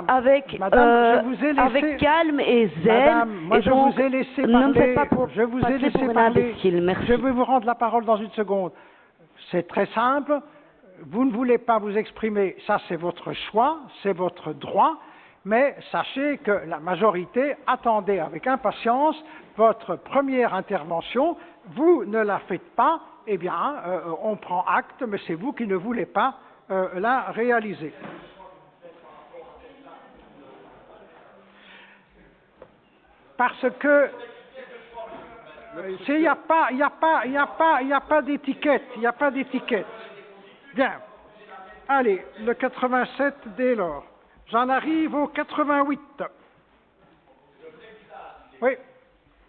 avec calme et zèle. Madame, moi et je donc, vous ai laissé ne me faites parler. pas Je vous ai passer laissé pour un parler. imbécile. Merci. Je vais vous rendre la parole dans une seconde. C'est très simple. Vous ne voulez pas vous exprimer, ça c'est votre choix, c'est votre droit, mais sachez que la majorité attendait avec impatience votre première intervention. Vous ne la faites pas, eh bien, on prend acte, mais c'est vous qui ne voulez pas la réaliser. Parce que il n'y a pas d'étiquette, il n'y a pas d'étiquette. Bien. Allez, le 87 dès lors. J'en arrive au 88. Oui.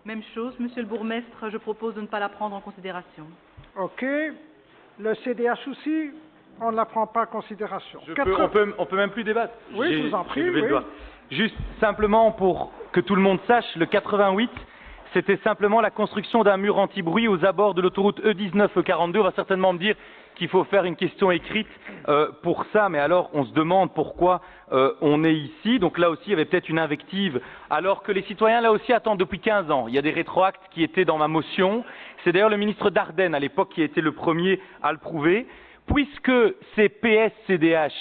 Même chose, Monsieur le bourgmestre, je propose de ne pas la prendre en considération. OK. Le CDH aussi, on ne la prend pas en considération. On peut même plus débattre. Oui, je vous en prie. Oui. Juste simplement pour que tout le monde sache, le 88, c'était simplement la construction d'un mur anti-bruit aux abords de l'autoroute E19, E42. On va certainement me dire qu'il faut faire une question écrite pour ça, mais alors on se demande pourquoi on est ici. Donc là aussi, il y avait peut-être une invective, alors que les citoyens, là aussi, attendent depuis 15 ans. Il y a des rétroactes qui étaient dans ma motion. C'est d'ailleurs le ministre Dardenne, à l'époque, qui a été le premier à le prouver. Puisque c'est PS-CDH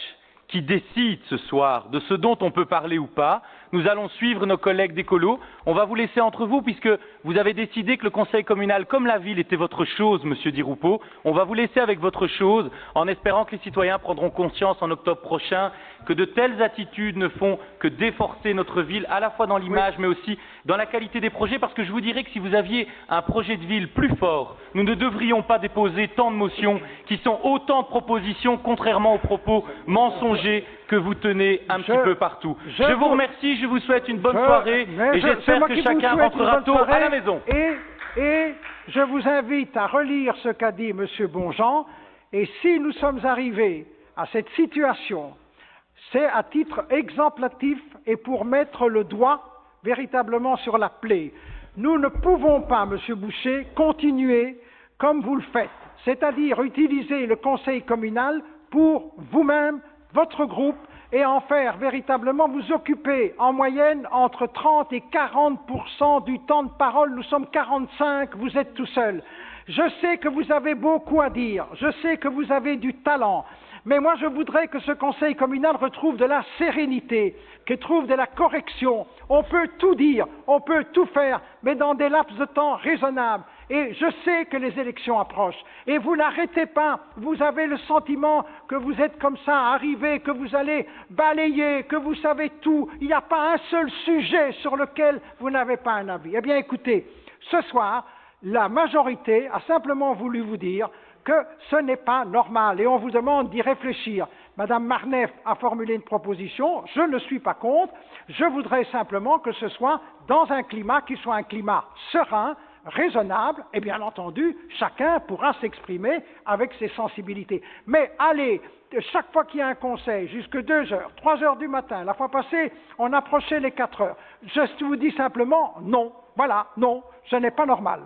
qui décide ce soir de ce dont on peut parler ou pas, nous allons suivre nos collègues d'écolo. On va vous laisser entre vous, puisque vous avez décidé que le conseil communal, comme la ville, était votre chose, monsieur Di Rupo. On va vous laisser avec votre chose, en espérant que les citoyens prendront conscience en octobre prochain que de telles attitudes ne font que déforcer notre ville, à la fois dans l'image, mais aussi dans la qualité des projets, parce que je vous dirais que si vous aviez un projet de ville plus fort, nous ne devrions pas déposer tant de motions qui sont autant de propositions, contrairement aux propos mensongers que vous tenez un petit peu partout. Je vous remercie, je vous souhaite une bonne soirée et j'espère que chacun rentrera tôt à la maison. Et je vous invite à relire ce qu'a dit M. Bonjean, et si nous sommes arrivés à cette situation, c'est à titre exemplatif et pour mettre le doigt véritablement sur la plaie. Nous ne pouvons pas, M. Boucher, continuer comme vous le faites, c'est-à-dire utiliser le conseil communal pour vous-même, votre groupe, et en faire véritablement vous occuper en moyenne entre 30 et 40% du temps de parole. Nous sommes 45, vous êtes tout seul. Je sais que vous avez beaucoup à dire, je sais que vous avez du talent, mais moi je voudrais que ce conseil communal retrouve de la sérénité, qu'il trouve de la correction. On peut tout dire, on peut tout faire, mais dans des laps de temps raisonnables. Et je sais que les élections approchent, et vous n'arrêtez pas, vous avez le sentiment que vous êtes comme ça, arrivé, que vous allez balayer, que vous savez tout, il n'y a pas un seul sujet sur lequel vous n'avez pas un avis. Eh bien écoutez, ce soir, la majorité a simplement voulu vous dire que ce n'est pas normal, et on vous demande d'y réfléchir. Madame Marnef a formulé une proposition, je ne suis pas contre, je voudrais simplement que ce soit dans un climat qui soit un climat serein, raisonnable, et bien entendu, chacun pourra s'exprimer avec ses sensibilités. Mais allez, chaque fois qu'il y a un conseil, jusque 2 heures, 3 heures du matin, la fois passée, on approchait les 4 heures. Je vous dis simplement non. Voilà, non, ce n'est pas normal.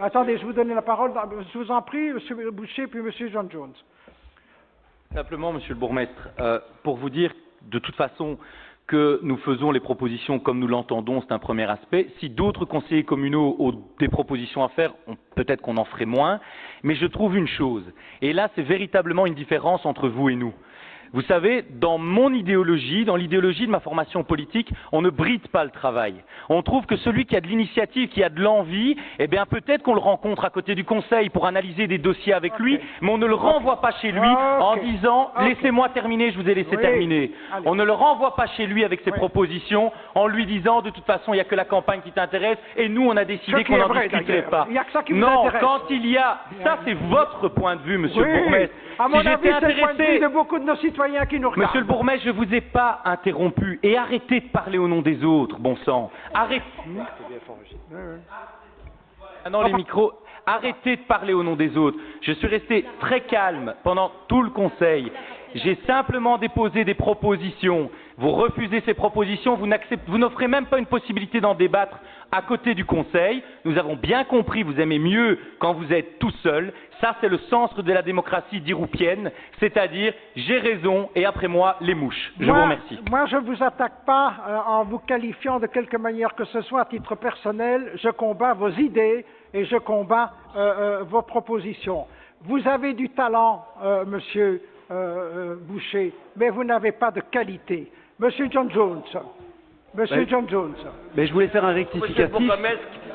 Attendez, je vous donne la parole, je vous en prie, M. Boucher, puis M. John Jones. Simplement, Monsieur le bourgmestre, pour vous dire, de toute façon, que nous faisons les propositions comme nous l'entendons, c'est un premier aspect. Si d'autres conseillers communaux ont des propositions à faire, peut-être qu'on en ferait moins. Mais je trouve une chose, et là c'est véritablement une différence entre vous et nous. Vous savez, dans mon idéologie, dans l'idéologie de ma formation politique, on ne bride pas le travail. On trouve que celui qui a de l'initiative, qui a de l'envie, eh bien peut-être qu'on le rencontre à côté du conseil pour analyser des dossiers avec lui, mais on ne le renvoie pas chez lui en disant « laissez-moi terminer, je vous ai laissé terminer ». On ne le renvoie pas chez lui avec ses propositions en lui disant « de toute façon, il n'y a que la campagne qui t'intéresse et nous, on a décidé qu'on n'en discuterait pas ». Non, quand il y a… Ça, c'est votre point de vue, Monsieur le bourgmestre. À mon avis, c'est le point de vue de beaucoup de nos citoyens qui nous regardent. Monsieur le bourgmestre, je ne vous ai pas interrompu. Et arrêtez de parler au nom des autres, bon sang. Arrêtez. Non, les micros. Arrêtez de parler au nom des autres. Je suis resté très calme pendant tout le conseil. J'ai simplement déposé des propositions. Vous refusez ces propositions, vous n'offrez même pas une possibilité d'en débattre à côté du Conseil. Nous avons bien compris, vous aimez mieux quand vous êtes tout seul. Ça, c'est le sens de la démocratie diroupienne, c'est-à-dire j'ai raison et après moi, les mouches. Je vous remercie. Moi, je ne vous attaque pas en vous qualifiant de quelque manière que ce soit à titre personnel. Je combats vos idées et je combats vos propositions. Vous avez du talent, monsieur Boucher, mais vous n'avez pas de qualité. Monsieur John Jones. Monsieur John Jones. Mais je voulais faire un rectificatif.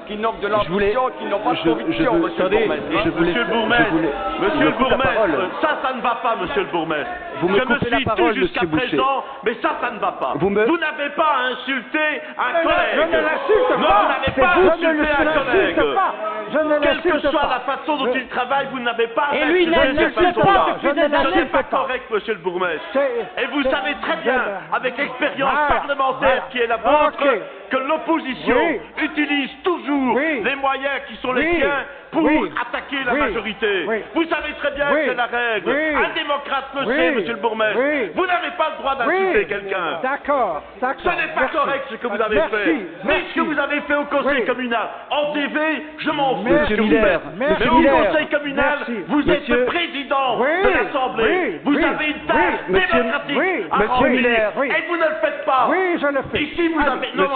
Qui n'ont de l'ambition, qui n'ont pas de conviction, monsieur le bourgmestre. Monsieur le bourgmestre, ça ne va pas, monsieur le bourgmestre. Vous me coupez la parole, jusqu'à monsieur Boucher. présent, mais ça ne va pas. Vous n'avez pas à insulter un collègue. Je ne l'insulte pas. Non, vous n'avez pas à insulter un collègue. Je ne Quelle que l'insulte soit pas. la façon dont il travaille, vous n'avez pas à Et lui, il insulter cette n'insulte façon-là. pas depuis des années. Ce n'est pas correct, monsieur le bourgmestre. Et vous savez très bien, avec l'expérience parlementaire qui est la vôtre, que l'opposition utilise toujours les moyens qui sont les siens pour attaquer la majorité. Vous savez très bien que c'est la règle. Un démocrate le sait, monsieur le bourgmestre. Vous n'avez pas le droit d'insulter quelqu'un. D'accord. Ce n'est pas correct ce que vous avez fait. Ni ce que vous avez fait au conseil communal. En TV, je m'en fous. Monsieur Miller, Mais au conseil communal, vous êtes le président de l'Assemblée. Vous avez une tâche démocratique à remplir. Et vous ne le faites pas. Oui, je le fais. Ici, vous avez... Non.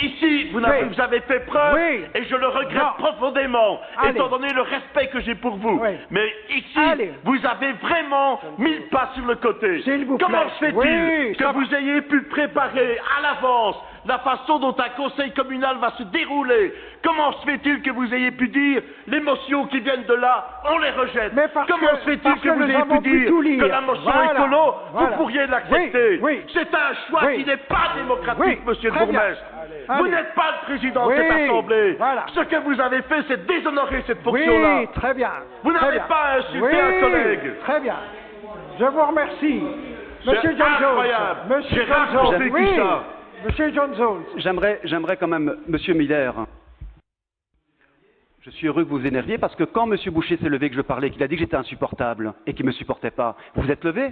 Ici, vous avez fait preuve, et je le regrette profondément, étant donné le respect que j'ai pour vous. Mais ici, vous avez vraiment mis le pas sur le côté. Comment se fait-il que vous ayez pu préparer à l'avance la façon dont un conseil communal va se dérouler? Comment se fait-il que vous ayez pu dire les motions qui viennent de là, on les rejette? Comment se fait-il que vous ayez pu dire que la motion écolo, vous pourriez l'accepter? C'est un choix qui n'est pas démocratique, monsieur le bourgmestre. Vous n'êtes pas le président de cette assemblée. Ce que vous avez fait, c'est déshonorer cette fonction-là. Oui, très bien. Vous n'avez pas à insulter un collègue. Très bien. Je vous remercie. Monsieur John incroyable. Jones. Monsieur J'ai John raconté Jones. tout ça. Monsieur John Jones. J'aimerais quand même, monsieur Miller, je suis heureux que vous vous énerviez parce que quand monsieur Boucher s'est levé, que je parlais, qu'il a dit que j'étais insupportable et qu'il ne me supportait pas, vous vous êtes levé?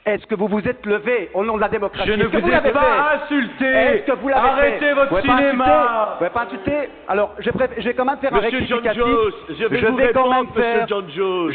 Est-ce que vous vous êtes levé au nom de la démocratie? Je ne vous ai pas insulté. Est-ce que vous l'avez fait? Arrêtez votre cinéma. Vous pouvez pas insulter. Alors, je vais quand même faire un rectificatif. Je vais vous répondre, monsieur John Jones.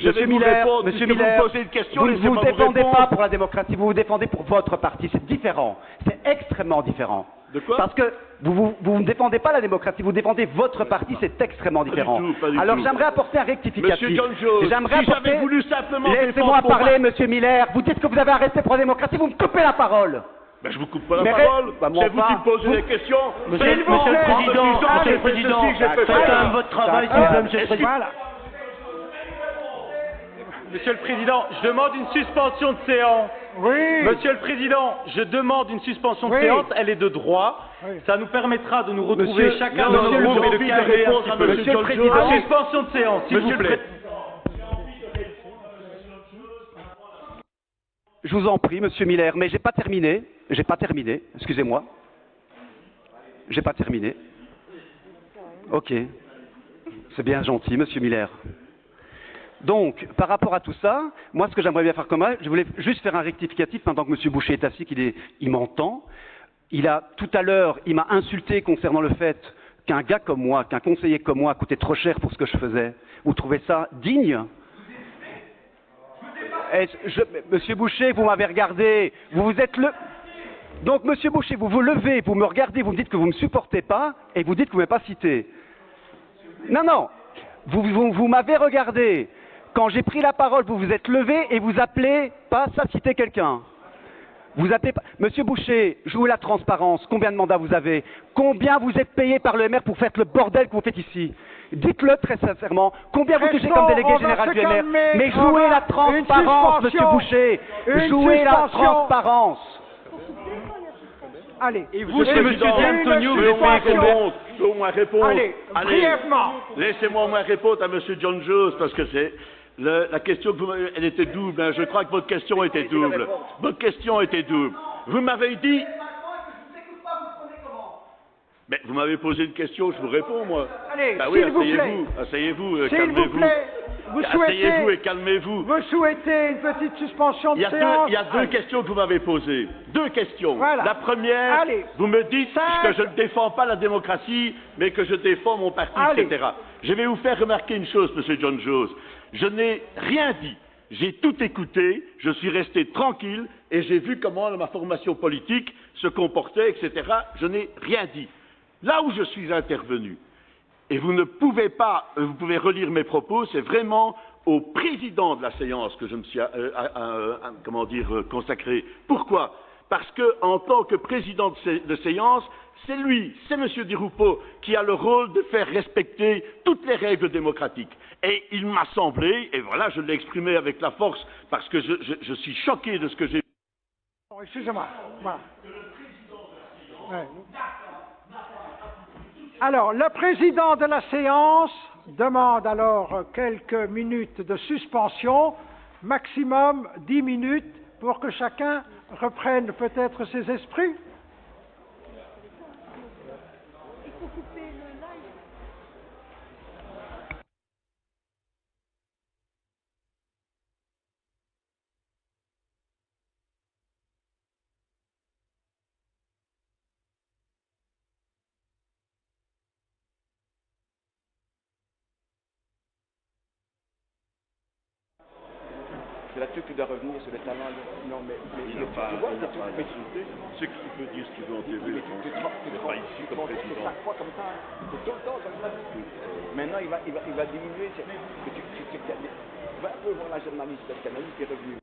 Monsieur Miller, vous me posez une question, vous ne laissez-moi vous vous défendez répondre. pas pour la démocratie, vous vous défendez pour votre parti. C'est différent. C'est extrêmement différent. De quoi? Parce que vous ne défendez pas la démocratie, vous défendez votre parti, c'est extrêmement différent. Pas du Alors tout. j'aimerais apporter un rectificatif. Monsieur John Jones, J'aimerais si apporter... j'avais voulu simplement Laissez-moi défendre parler, monsieur Miller. Vous dites que vous avez un respect pour la démocratie, vous me coupez la parole. Ben, je vous coupe pas la Mais parole. bah, moi c'est vous pas. qui me posez des questions. Monsieur le Président, faites quand même votre travail, s'il vous plaît, monsieur le Président. Voilà. Monsieur le Président, je demande une suspension de séance. Oui. Monsieur le Président, je demande une suspension de Oui. séance, elle est de droit. Oui. Ça nous permettra de nous retrouver Monsieur- chacun non, dans nos monsieur le groupes et de Président, calmer un répondre petit à peu. monsieur Monsieur le John Président, Jones. Suspension de séance, s'il Monsieur vous le plaît. Je vous en prie, monsieur Miller, mais j'ai pas terminé. Excusez-moi. J'ai pas terminé. Ok. C'est bien gentil, monsieur Miller. Donc, par rapport à tout ça, moi, ce que j'aimerais bien faire comme je voulais juste faire un rectificatif pendant que monsieur Boucher est assis, il m'entend. Tout à l'heure, il m'a insulté concernant le fait qu'un gars comme moi, qu'un conseiller comme moi coûtait trop cher pour ce que je faisais. Vous trouvez ça digne? Monsieur Boucher, vous m'avez regardé, vous êtes le... Donc, monsieur Boucher, vous vous levez, vous me regardez, vous me dites que vous ne me supportez pas, et vous dites que vous ne m'avez pas cité. Non, vous m'avez regardé. Quand j'ai pris la parole, vous vous êtes levé et vous appelez pas à citer quelqu'un. Vous appelez pas... Monsieur Boucher, jouez la transparence. Combien de mandats vous avez? Combien vous êtes payé par le MR pour faire le bordel que vous faites ici? Dites-le très sincèrement. Combien vous touchez comme délégué général du MR? Mais jouez la transparence, monsieur Boucher. Jouez la transparence. Allez. Et vous, chez monsieur D'Antonio, vous Je peux au moins répondre. Allez, brièvement. Laissez-moi au moins répondre à monsieur John Jones, parce que c'est... la question que vous m'avez, elle était double, hein. Je crois que votre question était double. Votre question était double. Vous m'avez dit... Mais vous m'avez posé une question, je vous réponds, moi. Allez, Bah oui, s'il vous plaît. asseyez-vous, S'il vous calmez-vous. plaît, Asseyez-vous et calmez-vous. vous souhaitez une petite suspension de séance? Il y a deux questions que vous m'avez posées. Deux questions. Voilà. La première, Allez. vous me dites 5. que je ne défends pas la démocratie, mais que je défends mon parti, Allez. etc. Je vais vous faire remarquer une chose, Monsieur John Jones. Je n'ai rien dit. J'ai tout écouté, je suis resté tranquille et j'ai vu comment ma formation politique se comportait, etc. Je n'ai rien dit. Là où je suis intervenu, et vous ne pouvez pas, vous pouvez relire mes propos, c'est vraiment au président de la séance que je me suis, consacré. Pourquoi? Parce que, en tant que président de séance, c'est lui, c'est M. Di Rupo, qui a le rôle de faire respecter toutes les règles démocratiques. Et il m'a semblé, et voilà, je l'ai exprimé avec la force, parce que je suis choqué de ce que j'ai vu. Oh, excusez-moi. Voilà. Ouais. Alors, le président de la séance demande alors quelques minutes de suspension, maximum 10 minutes, pour que chacun reprenne peut-être ses esprits. C'est là-dessus que tu dois revenir sur le talent. Non, mais Il n'a pas insulté. Ce qu'il peut dire ce qu'il veut en TV, mais pas ici comme président. Chaque fois comme ça, c'est tout le temps comme ça. Maintenant, il va diminuer. Va un peu voir la journaliste canadienne qui est revenue.